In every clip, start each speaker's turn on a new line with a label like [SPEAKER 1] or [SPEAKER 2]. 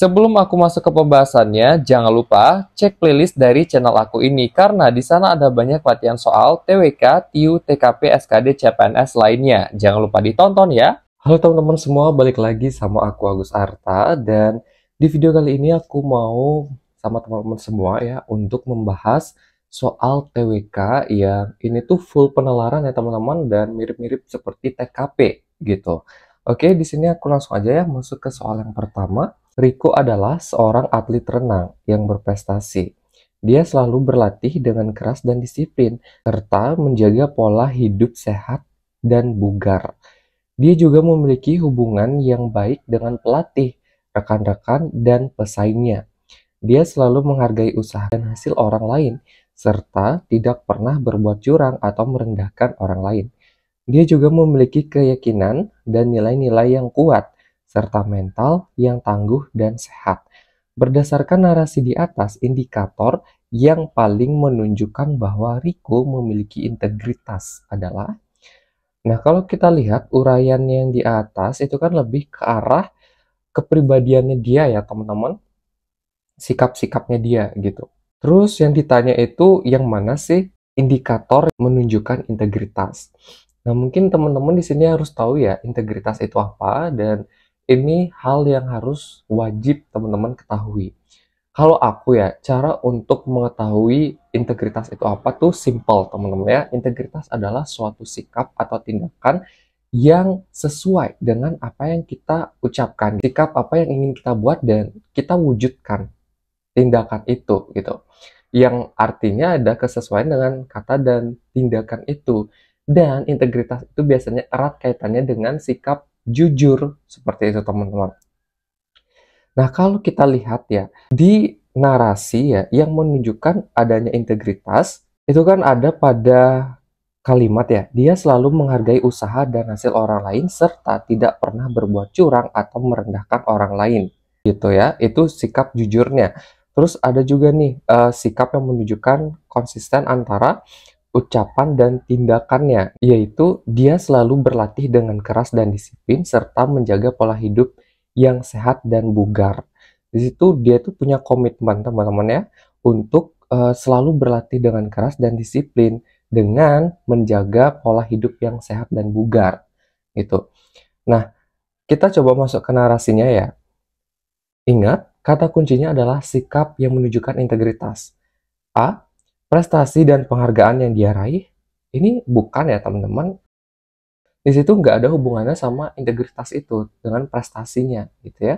[SPEAKER 1] Sebelum aku masuk ke pembahasannya, jangan lupa cek playlist dari channel aku ini karena di sana ada banyak latihan soal TWK, TIU, TKP, SKD, CPNS lainnya. Jangan lupa ditonton ya. Halo teman-teman semua, balik lagi sama aku Agus Arta dan di video kali ini aku mau sama teman-teman semua ya untuk membahas soal TWK yang ini tuh full penalaran ya teman-teman dan mirip-mirip seperti TKP gitu. Oke, di sini aku langsung aja ya masuk ke soal yang pertama. Rico adalah seorang atlet renang yang berprestasi. Dia selalu berlatih dengan keras dan disiplin, serta menjaga pola hidup sehat dan bugar. Dia juga memiliki hubungan yang baik dengan pelatih, rekan-rekan, dan pesaingnya. Dia selalu menghargai usaha dan hasil orang lain, serta tidak pernah berbuat curang atau merendahkan orang lain. Dia juga memiliki keyakinan dan nilai-nilai yang kuat, serta mental yang tangguh dan sehat. Berdasarkan narasi di atas, indikator yang paling menunjukkan bahwa Rico memiliki integritas adalah, nah kalau kita lihat uraian yang di atas itu kan lebih ke arah kepribadiannya dia ya teman-teman, sikap-sikapnya dia gitu. Terus yang ditanya itu yang mana sih indikator menunjukkan integritas? Nah, mungkin teman-teman di sini harus tahu ya integritas itu apa dan ini hal yang harus wajib teman-teman ketahui. Kalau aku ya, cara untuk mengetahui integritas itu apa tuh simple teman-teman ya. Integritas adalah suatu sikap atau tindakan yang sesuai dengan apa yang kita ucapkan. Sikap apa yang ingin kita buat dan kita wujudkan tindakan itu gitu. Yang artinya ada kesesuaian dengan kata dan tindakan itu. Dan integritas itu biasanya erat kaitannya dengan sikap jujur seperti itu teman-teman. Nah, kalau kita lihat ya, di narasi ya yang menunjukkan adanya integritas, itu kan ada pada kalimat ya, dia selalu menghargai usaha dan hasil orang lain serta tidak pernah berbuat curang atau merendahkan orang lain. Gitu ya, itu sikap jujurnya. Terus ada juga nih sikap yang menunjukkan konsisten antara ucapan dan tindakannya, yaitu dia selalu berlatih dengan keras dan disiplin serta menjaga pola hidup yang sehat dan bugar. Di situ dia tuh punya komitmen teman-teman ya untuk selalu berlatih dengan keras dan disiplin dengan menjaga pola hidup yang sehat dan bugar gitu. Nah, kita coba masuk ke narasinya ya. Ingat, kata kuncinya adalah sikap yang menunjukkan integritas. A. Prestasi dan penghargaan yang dia raih. Ini bukan ya teman-teman. Di situ nggak ada hubungannya sama integritas itu dengan prestasinya gitu ya.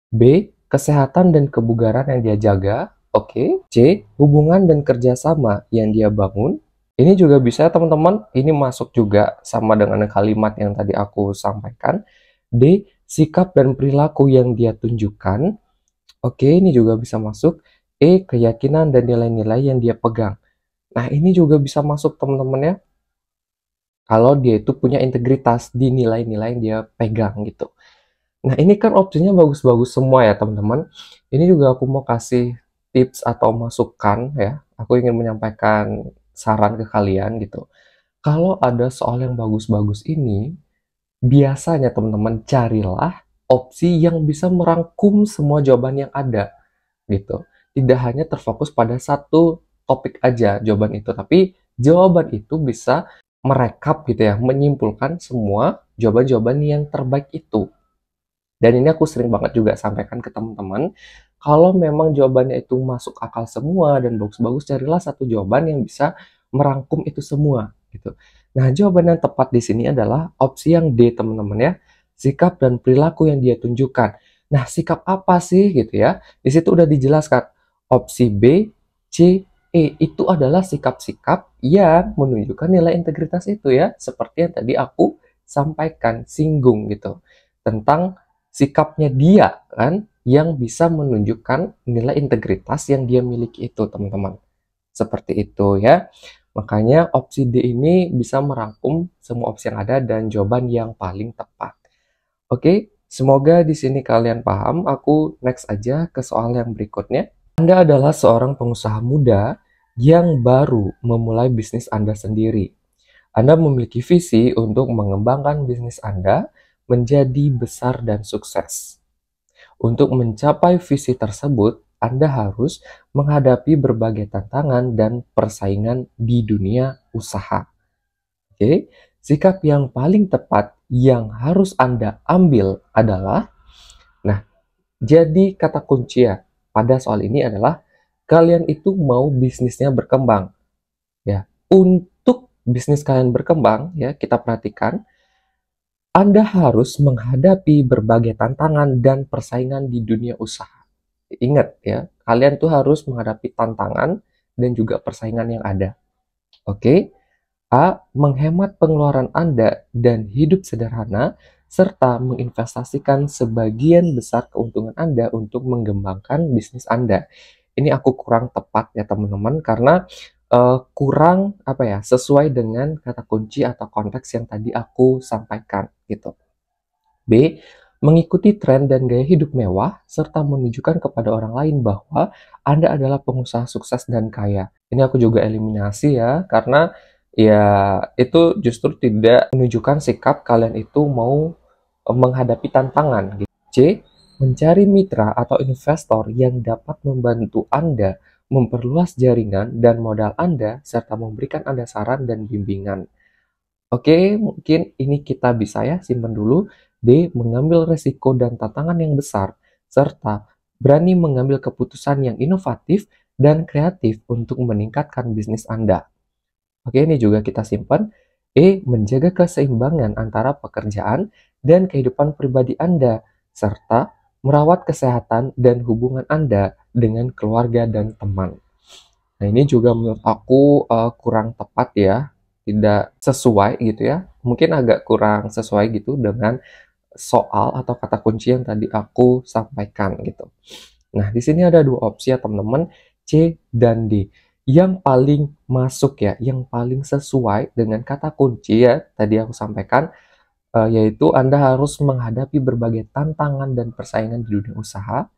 [SPEAKER 1] B. Kesehatan dan kebugaran yang dia jaga. Oke. C. Hubungan dan kerjasama yang dia bangun. Ini juga bisa teman-teman. Ini masuk juga sama dengan kalimat yang tadi aku sampaikan. D. Sikap dan perilaku yang dia tunjukkan. Oke, ini juga bisa masuk. E. Keyakinan dan nilai-nilai yang dia pegang. Nah, ini juga bisa masuk teman-teman ya. Kalau dia itu punya integritas di nilai-nilai yang dia pegang gitu. Nah, ini kan opsinya bagus-bagus semua ya teman-teman. Ini juga aku mau kasih tips atau masukan ya. Aku ingin menyampaikan saran ke kalian gitu. Kalau ada soal yang bagus-bagus ini, biasanya teman-teman carilah opsi yang bisa merangkum semua jawaban yang ada gitu. Tidak hanya terfokus pada satu topik aja jawaban itu, tapi jawaban itu bisa merekap gitu ya, menyimpulkan semua jawaban-jawaban yang terbaik itu. Dan ini aku sering banget juga sampaikan ke teman-teman, kalau memang jawabannya itu masuk akal semua dan bagus-bagus, carilah satu jawaban yang bisa merangkum itu semua gitu. Nah, jawaban yang tepat di sini adalah opsi yang D, teman-teman ya. Sikap dan perilaku yang dia tunjukkan. Nah, sikap apa sih gitu ya? Di situ udah dijelaskan. Opsi B, C, E itu adalah sikap-sikap yang menunjukkan nilai integritas itu ya, seperti yang tadi aku sampaikan, singgung gitu. Tentang sikapnya dia kan yang bisa menunjukkan nilai integritas yang dia miliki itu teman-teman. Seperti itu ya. Makanya opsi D ini bisa merangkum semua opsi yang ada dan jawaban yang paling tepat. Oke, semoga di sini kalian paham. Aku next aja ke soal yang berikutnya. Anda adalah seorang pengusaha muda yang baru memulai bisnis Anda sendiri. Anda memiliki visi untuk mengembangkan bisnis Anda menjadi besar dan sukses. Untuk mencapai visi tersebut, Anda harus menghadapi berbagai tantangan dan persaingan di dunia usaha. Oke, sikap yang paling tepat yang harus Anda ambil adalah, nah, jadi kata kunci ya pada soal ini adalah kalian itu mau bisnisnya berkembang. Ya, untuk bisnis kalian berkembang, ya, kita perhatikan Anda harus menghadapi berbagai tantangan dan persaingan di dunia usaha. Ingat ya, kalian tuh harus menghadapi tantangan dan juga persaingan yang ada. Oke? A. Menghemat pengeluaran Anda dan hidup sederhana, serta menginvestasikan sebagian besar keuntungan Anda untuk mengembangkan bisnis Anda. Ini aku kurang tepat ya teman-teman, karena kurang sesuai dengan kata kunci atau konteks yang tadi aku sampaikan gitu. B. Mengikuti tren dan gaya hidup mewah, serta menunjukkan kepada orang lain bahwa Anda adalah pengusaha sukses dan kaya. Ini aku juga eliminasi ya, karena ya itu justru tidak menunjukkan sikap kalian itu mau menghadapi tantangan. C. Mencari mitra atau investor yang dapat membantu Anda memperluas jaringan dan modal Anda, serta memberikan Anda saran dan bimbingan. Oke, mungkin ini kita bisa ya simpan dulu. D. Mengambil resiko dan tantangan yang besar, serta berani mengambil keputusan yang inovatif dan kreatif untuk meningkatkan bisnis Anda. Oke, ini juga kita simpan. E. Menjaga keseimbangan antara pekerjaan dan kehidupan pribadi Anda, serta merawat kesehatan dan hubungan Anda dengan keluarga dan teman. Nah, ini juga menurut aku kurang tepat ya, tidak sesuai gitu ya. Mungkin agak kurang sesuai gitu dengan soal atau kata kunci yang tadi aku sampaikan gitu. Nah, di sini ada dua opsi ya teman-teman, C dan D. Yang paling masuk ya, yang paling sesuai dengan kata kunci ya tadi aku sampaikan, yaitu Anda harus menghadapi berbagai tantangan dan persaingan di dunia usaha,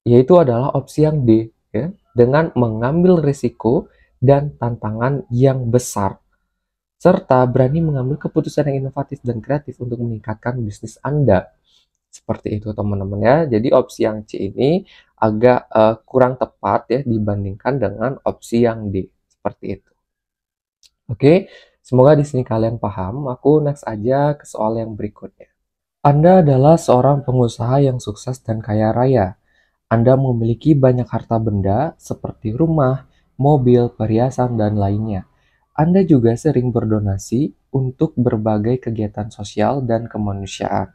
[SPEAKER 1] yaitu adalah opsi yang D ya, dengan mengambil risiko dan tantangan yang besar, serta berani mengambil keputusan yang inovatif dan kreatif untuk meningkatkan bisnis Anda. Seperti itu teman-teman ya. Jadi opsi yang C ini agak kurang tepat ya dibandingkan dengan opsi yang D. Seperti itu. Oke, semoga di sini kalian paham. Aku next aja ke soal yang berikutnya. Anda adalah seorang pengusaha yang sukses dan kaya raya. Anda memiliki banyak harta benda seperti rumah, mobil, perhiasan, dan lainnya. Anda juga sering berdonasi untuk berbagai kegiatan sosial dan kemanusiaan.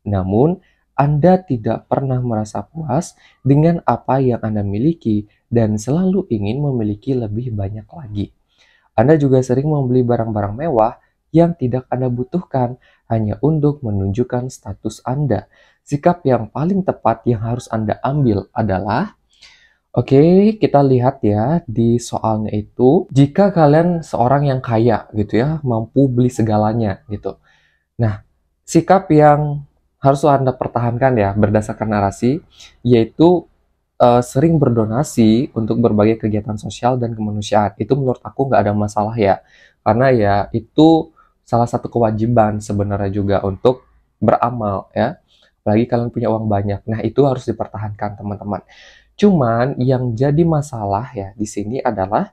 [SPEAKER 1] Namun, Anda tidak pernah merasa puas dengan apa yang Anda miliki dan selalu ingin memiliki lebih banyak lagi. Anda juga sering membeli barang-barang mewah yang tidak Anda butuhkan hanya untuk menunjukkan status Anda. Sikap yang paling tepat yang harus Anda ambil adalah, oke, kita lihat ya di soalnya itu, jika kalian seorang yang kaya gitu ya, mampu beli segalanya gitu. Nah, sikap yang harus Anda pertahankan ya berdasarkan narasi, yaitu sering berdonasi untuk berbagai kegiatan sosial dan kemanusiaan. Itu menurut aku nggak ada masalah ya, karena ya itu salah satu kewajiban sebenarnya juga untuk beramal ya. Apalagi kalian punya uang banyak. Nah, itu harus dipertahankan teman-teman. Cuman yang jadi masalah ya di sini adalah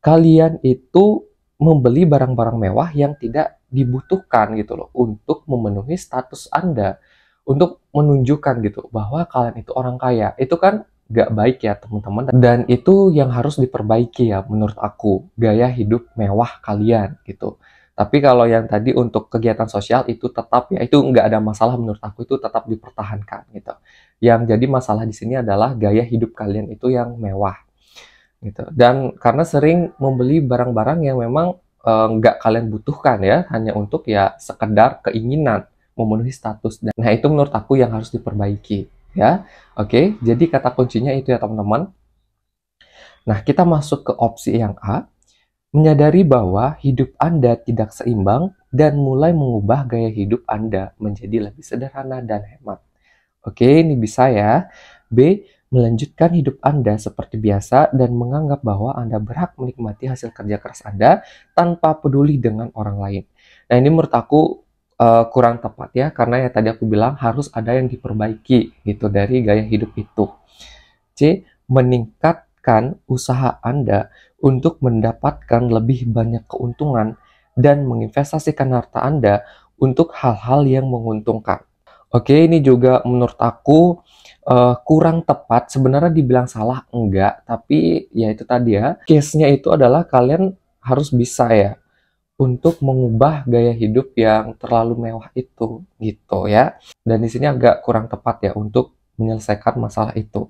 [SPEAKER 1] kalian itu membeli barang-barang mewah yang tidak dibutuhkan gitu loh untuk memenuhi status Anda, untuk menunjukkan gitu bahwa kalian itu orang kaya. Itu kan gak baik ya teman-teman, dan itu yang harus diperbaiki ya menurut aku, gaya hidup mewah kalian gitu. Tapi kalau yang tadi untuk kegiatan sosial itu tetap ya, itu nggak ada masalah menurut aku, itu tetap dipertahankan gitu. Yang jadi masalah di sini adalah gaya hidup kalian itu yang mewah gitu. Dan karena sering membeli barang-barang yang memang nggak kalian butuhkan ya, hanya untuk ya sekedar keinginan memenuhi status. Nah, itu menurut aku yang harus diperbaiki ya. Oke, jadi kata kuncinya itu ya teman-teman. Nah, kita masuk ke opsi yang A. Menyadari bahwa hidup Anda tidak seimbang dan mulai mengubah gaya hidup Anda menjadi lebih sederhana dan hemat. Oke, ini bisa ya. B. Melanjutkan hidup Anda seperti biasa dan menganggap bahwa Anda berhak menikmati hasil kerja keras Anda tanpa peduli dengan orang lain. Nah, ini menurut aku kurang tepat ya, karena ya tadi aku bilang harus ada yang diperbaiki gitu dari gaya hidup itu. C. Meningkatkan usaha Anda untuk mendapatkan lebih banyak keuntungan dan menginvestasikan harta Anda untuk hal-hal yang menguntungkan. Oke, ini juga menurut aku kurang tepat. Sebenarnya dibilang salah enggak, tapi ya itu tadi ya. Case-nya itu adalah kalian harus bisa ya untuk mengubah gaya hidup yang terlalu mewah itu gitu ya. Dan di sini agak kurang tepat ya untuk menyelesaikan masalah itu.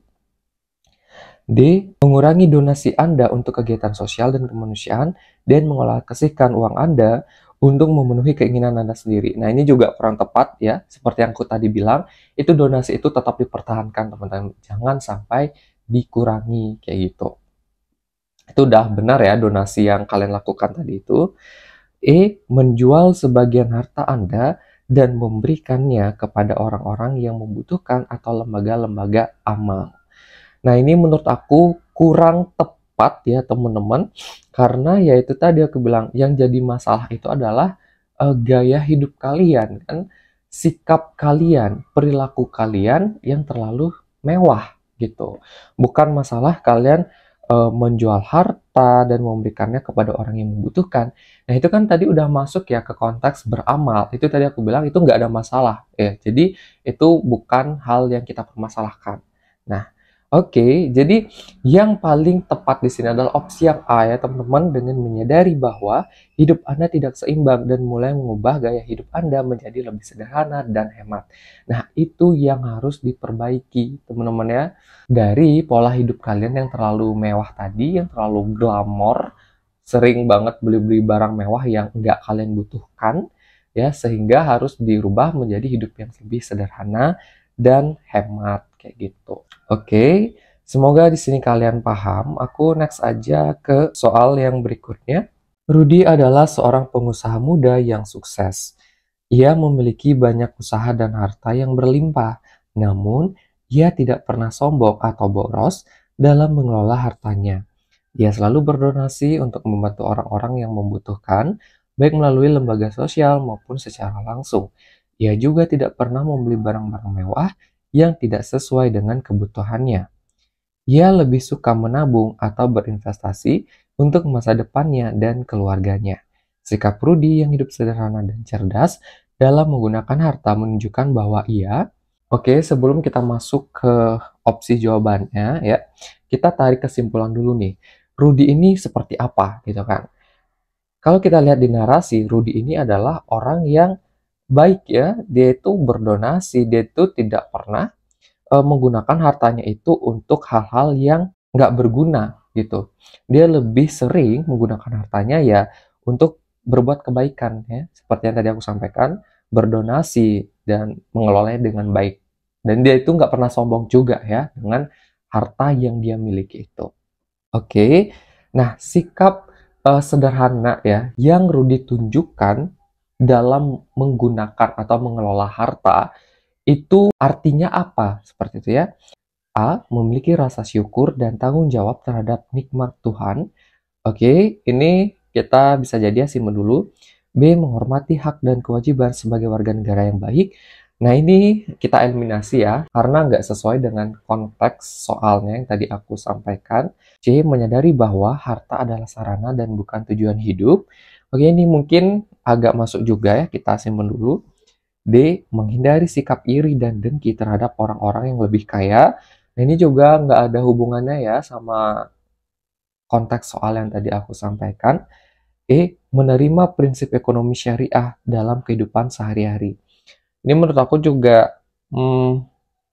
[SPEAKER 1] D. Mengurangi donasi Anda untuk kegiatan sosial dan kemanusiaan dan mengalokasikan uang Anda untuk memenuhi keinginan Anda sendiri. Nah, ini juga kurang tepat ya. Seperti yang aku tadi bilang, itu donasi itu tetap dipertahankan, teman-teman. Jangan sampai dikurangi kayak gitu. Itu udah benar ya donasi yang kalian lakukan tadi itu. E. Menjual sebagian harta Anda dan memberikannya kepada orang-orang yang membutuhkan atau lembaga-lembaga amal. Nah, ini menurut aku kurang tepat ya, teman-teman. Karena ya itu tadi aku bilang, yang jadi masalah itu adalah gaya hidup kalian, kan? Sikap kalian, perilaku kalian yang terlalu mewah gitu. Bukan masalah kalian menjual harta dan memberikannya kepada orang yang membutuhkan. Nah, itu kan tadi udah masuk ya ke konteks beramal. Itu tadi aku bilang itu nggak ada masalah ya. Jadi itu bukan hal yang kita permasalahkan. Nah, oke, jadi yang paling tepat di sini adalah opsi yang A ya teman-teman, dengan menyadari bahwa hidup Anda tidak seimbang dan mulai mengubah gaya hidup Anda menjadi lebih sederhana dan hemat. Nah, itu yang harus diperbaiki teman-teman ya. Dari pola hidup kalian yang terlalu mewah tadi, yang terlalu glamor, sering banget beli-beli barang mewah yang nggak kalian butuhkan, ya, sehingga harus dirubah menjadi hidup yang lebih sederhana dan hemat kayak gitu. Oke, semoga di sini kalian paham. Aku next aja ke soal yang berikutnya. Rudy adalah seorang pengusaha muda yang sukses. Ia memiliki banyak usaha dan harta yang berlimpah, namun ia tidak pernah sombong atau boros dalam mengelola hartanya. Ia selalu berdonasi untuk membantu orang-orang yang membutuhkan, baik melalui lembaga sosial maupun secara langsung. Ia juga tidak pernah membeli barang-barang mewah yang tidak sesuai dengan kebutuhannya. Ia lebih suka menabung atau berinvestasi untuk masa depannya dan keluarganya. Sikap Rudy yang hidup sederhana dan cerdas dalam menggunakan harta menunjukkan bahwa ia... Oke, sebelum kita masuk ke opsi jawabannya ya, kita tarik kesimpulan dulu nih. Rudy ini seperti apa gitu kan? Kalau kita lihat di narasi, Rudy ini adalah orang yang baik ya. Dia itu berdonasi, dia itu tidak pernah menggunakan hartanya itu untuk hal-hal yang nggak berguna gitu. Dia lebih sering menggunakan hartanya ya untuk berbuat kebaikan ya, seperti yang tadi aku sampaikan, berdonasi dan mengelolanya dengan baik. Dan dia itu nggak pernah sombong juga ya dengan harta yang dia miliki itu. Oke, nah sikap sederhana ya yang Rudy tunjukkan dalam menggunakan atau mengelola harta itu artinya apa? Seperti itu ya. A. Memiliki rasa syukur dan tanggung jawab terhadap nikmat Tuhan. Oke, ini kita bisa jadi simpen dulu. B. Menghormati hak dan kewajiban sebagai warga negara yang baik. Nah, ini kita eliminasi ya, karena nggak sesuai dengan konteks soalnya yang tadi aku sampaikan. C. Menyadari bahwa harta adalah sarana dan bukan tujuan hidup. Oke, ini mungkin agak masuk juga ya, kita simpen dulu. D. Menghindari sikap iri dan dengki terhadap orang-orang yang lebih kaya. Nah, ini juga nggak ada hubungannya ya sama konteks soal yang tadi aku sampaikan. E. Menerima prinsip ekonomi syariah dalam kehidupan sehari-hari. Ini menurut aku juga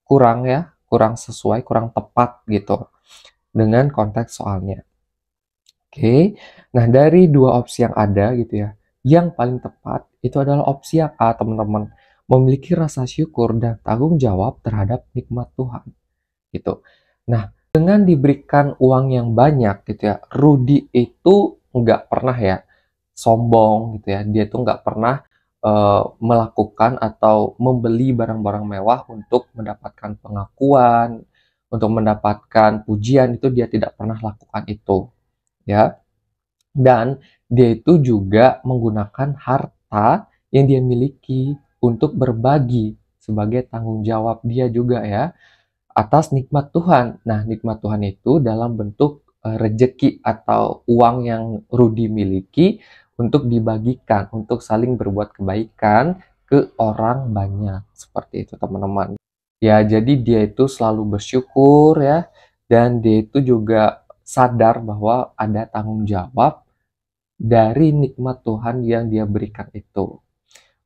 [SPEAKER 1] kurang ya, kurang sesuai, kurang tepat gitu dengan konteks soalnya. Oke, nah dari dua opsi yang ada gitu ya, yang paling tepat itu adalah opsi yang A, teman-teman. Memiliki rasa syukur dan tanggung jawab terhadap nikmat Tuhan gitu. Nah, dengan diberikan uang yang banyak gitu ya, Rudy itu nggak pernah ya sombong gitu ya. Dia tuh nggak pernah melakukan atau membeli barang-barang mewah untuk mendapatkan pengakuan, untuk mendapatkan pujian, itu dia tidak pernah lakukan itu ya. Dan dia itu juga menggunakan harta yang dia miliki untuk berbagi sebagai tanggung jawab dia juga ya atas nikmat Tuhan. Nah, nikmat Tuhan itu dalam bentuk rejeki atau uang yang Rudi miliki untuk dibagikan, untuk saling berbuat kebaikan ke orang banyak. Seperti itu, teman-teman. Ya, jadi dia itu selalu bersyukur ya, dan dia itu juga sadar bahwa ada tanggung jawab dari nikmat Tuhan yang dia berikan itu.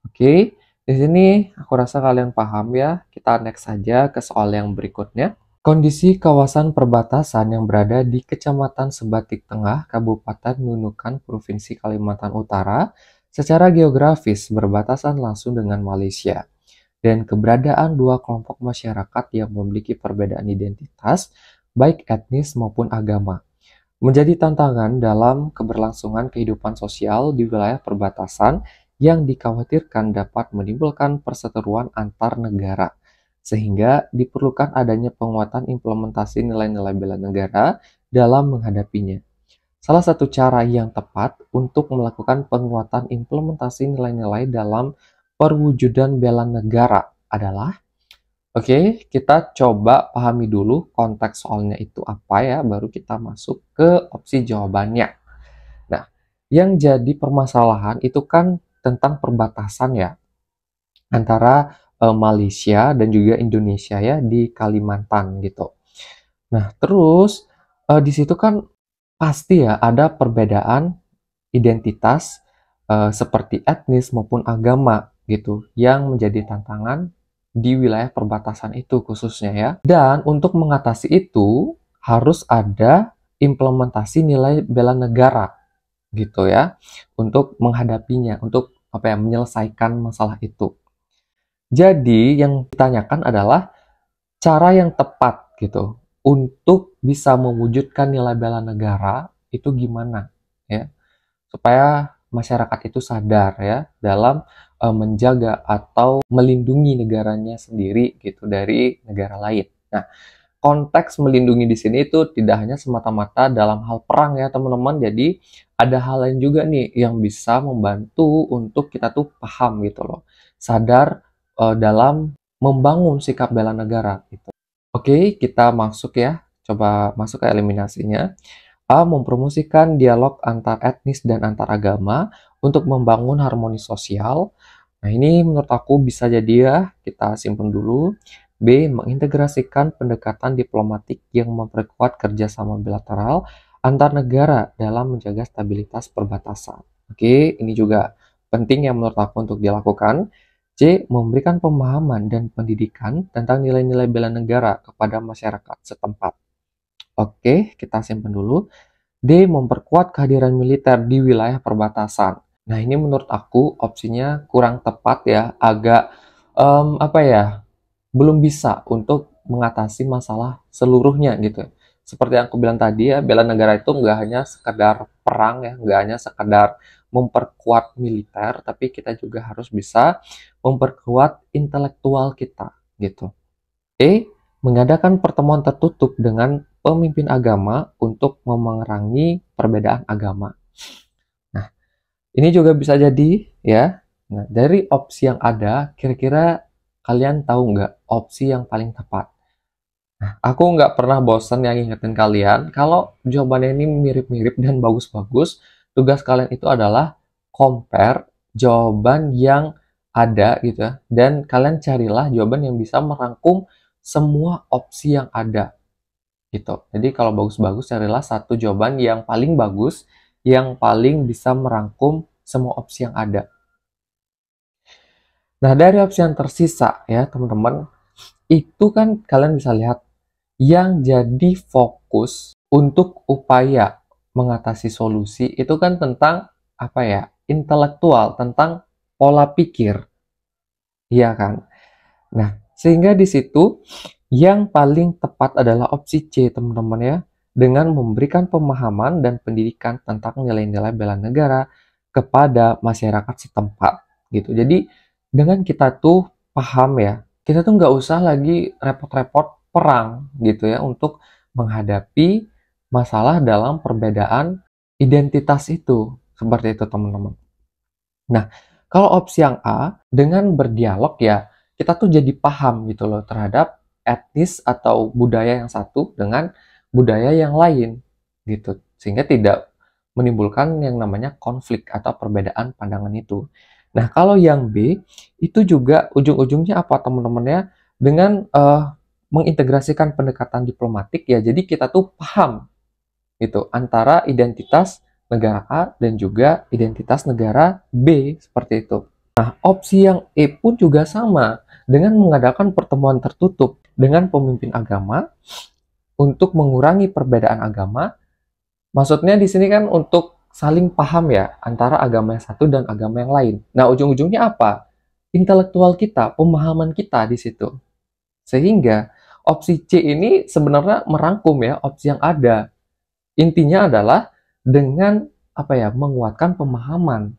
[SPEAKER 1] Oke, di sini aku rasa kalian paham ya. Kita next saja ke soal yang berikutnya. Kondisi kawasan perbatasan yang berada di Kecamatan Sebatik Tengah, Kabupaten Nunukan, Provinsi Kalimantan Utara, secara geografis berbatasan langsung dengan Malaysia. Dan keberadaan dua kelompok masyarakat yang memiliki perbedaan identitas, baik etnis maupun agama, menjadi tantangan dalam keberlangsungan kehidupan sosial di wilayah perbatasan yang dikhawatirkan dapat menimbulkan perseteruan antar negara, sehingga diperlukan adanya penguatan implementasi nilai-nilai bela negara dalam menghadapinya. Salah satu cara yang tepat untuk melakukan penguatan implementasi nilai-nilai dalam perwujudan bela negara adalah, oke, kita coba pahami dulu konteks soalnya itu apa ya, baru kita masuk ke opsi jawabannya. Nah, yang jadi permasalahan itu kan tentang perbatasan ya, antara Malaysia dan juga Indonesia ya di Kalimantan gitu. Nah, terus di situ kan pasti ya ada perbedaan identitas seperti etnis maupun agama gitu yang menjadi tantangan di wilayah perbatasan itu khususnya ya. Dan untuk mengatasi itu harus ada implementasi nilai bela negara gitu ya untuk menghadapinya, untuk apa ya, menyelesaikan masalah itu. Jadi yang ditanyakan adalah cara yang tepat gitu untuk bisa mewujudkan nilai bela negara itu gimana ya, supaya masyarakat itu sadar ya dalam menjaga atau melindungi negaranya sendiri gitu dari negara lain. Nah, konteks melindungi di sini itu tidak hanya semata-mata dalam hal perang ya teman-teman. Jadi ada hal lain juga nih yang bisa membantu untuk kita tuh paham gitu loh, sadar dalam membangun sikap bela negara gitu. Oke, kita masuk ya. Coba masuk ke eliminasinya. A. Mempromosikan dialog antar etnis dan antar agama untuk membangun harmoni sosial. Nah, ini menurut aku bisa jadi ya, kita simpan dulu. B. Mengintegrasikan pendekatan diplomatik yang memperkuat kerjasama bilateral antar negara dalam menjaga stabilitas perbatasan. Oke, ini juga penting yang menurut aku untuk dilakukan. C. Memberikan pemahaman dan pendidikan tentang nilai-nilai bela negara kepada masyarakat setempat. Oke, kita simpan dulu. D. Memperkuat kehadiran militer di wilayah perbatasan. Nah, ini menurut aku opsinya kurang tepat ya, agak apa ya, belum bisa untuk mengatasi masalah seluruhnya gitu. Seperti yang aku bilang tadi ya, bela negara itu nggak hanya sekedar perang ya, nggak hanya sekedar memperkuat militer, tapi kita juga harus bisa memperkuat intelektual kita gitu. E. Mengadakan pertemuan tertutup dengan pemimpin agama untuk memerangi perbedaan agama. Nah, ini juga bisa jadi ya. Nah, dari opsi yang ada, kira-kira kalian tahu nggak opsi yang paling tepat? Nah, aku nggak pernah bosan yang ingetin kalian, kalau jawabannya ini mirip-mirip dan bagus-bagus, tugas kalian itu adalah compare jawaban yang ada gitu ya, dan kalian carilah jawaban yang bisa merangkum semua opsi yang ada gitu. Jadi kalau bagus-bagus carilah satu jawaban yang paling bagus, yang paling bisa merangkum semua opsi yang ada. Nah, dari opsi yang tersisa ya teman-teman, itu kan kalian bisa lihat yang jadi fokus untuk upaya mengatasi solusi itu kan tentang apa ya, intelektual, tentang pola pikir, iya kan? Nah, sehingga di situ yang paling tepat adalah opsi C, teman-teman ya, dengan memberikan pemahaman dan pendidikan tentang nilai-nilai bela negara kepada masyarakat setempat gitu. Jadi dengan kita tuh paham ya, kita tuh nggak usah lagi repot-repot perang gitu ya untuk menghadapi masalah dalam perbedaan identitas itu. Seperti itu teman-teman. Nah, Kalau opsi yang A, dengan berdialog ya, kita tuh jadi paham gitu loh terhadap etnis atau budaya yang satu dengan budaya yang lain gitu. Sehingga tidak menimbulkan yang namanya konflik atau perbedaan pandangan itu. Nah, kalau yang B, itu juga ujung-ujungnya apa teman-teman ya? Dengan mengintegrasikan pendekatan diplomatik ya, jadi kita tuh paham gitu antara identitas negara A dan juga identitas negara B seperti itu. Nah, opsi yang E pun juga sama dengan mengadakan pertemuan tertutup dengan pemimpin agama untuk mengurangi perbedaan agama. Maksudnya di sini kan untuk saling paham ya antara agama yang satu dan agama yang lain. Nah, ujung-ujungnya apa? Intelektual kita, pemahaman kita di situ. Sehingga opsi C ini sebenarnya merangkum ya opsi yang ada. Intinya adalah dengan apa ya, menguatkan pemahaman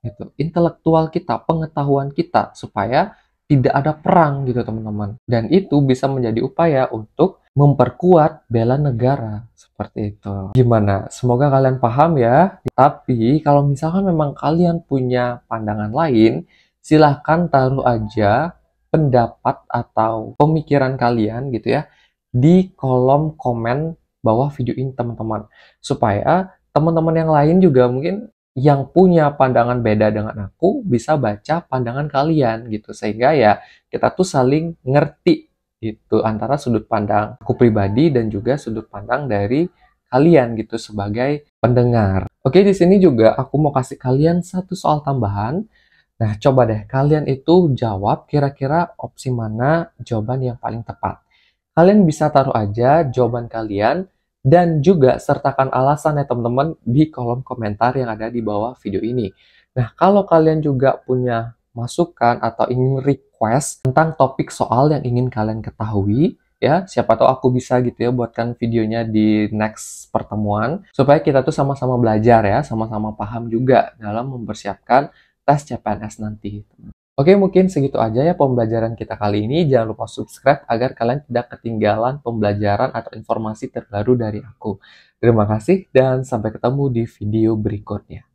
[SPEAKER 1] gitu, intelektual kita, pengetahuan kita supaya tidak ada perang gitu teman-teman. Dan itu bisa menjadi upaya untuk memperkuat bela negara seperti itu. Gimana? Semoga kalian paham ya. Tapi kalau misalkan memang kalian punya pandangan lain, silahkan taruh aja pendapat atau pemikiran kalian gitu ya di kolom komen bawah video ini teman-teman, supaya teman-teman yang lain juga mungkin yang punya pandangan beda dengan aku bisa baca pandangan kalian gitu, sehingga ya kita tuh saling ngerti gitu antara sudut pandang aku pribadi dan juga sudut pandang dari kalian gitu sebagai pendengar. Oke, di sini juga aku mau kasih kalian satu soal tambahan. Nah, coba deh kalian itu jawab kira-kira opsi mana jawaban yang paling tepat. Kalian bisa taruh aja jawaban kalian dan juga sertakan alasan ya teman-teman di kolom komentar yang ada di bawah video ini. Nah, kalau kalian juga punya masukan atau ingin request tentang topik soal yang ingin kalian ketahui, ya, siapa tahu aku bisa gitu ya buatkan videonya di next pertemuan, supaya kita tuh sama-sama belajar ya, sama-sama paham juga dalam mempersiapkan tes CPNS nanti. Oke, mungkin segitu aja ya pembelajaran kita kali ini. Jangan lupa subscribe agar kalian tidak ketinggalan pembelajaran atau informasi terbaru dari aku. Terima kasih dan sampai ketemu di video berikutnya.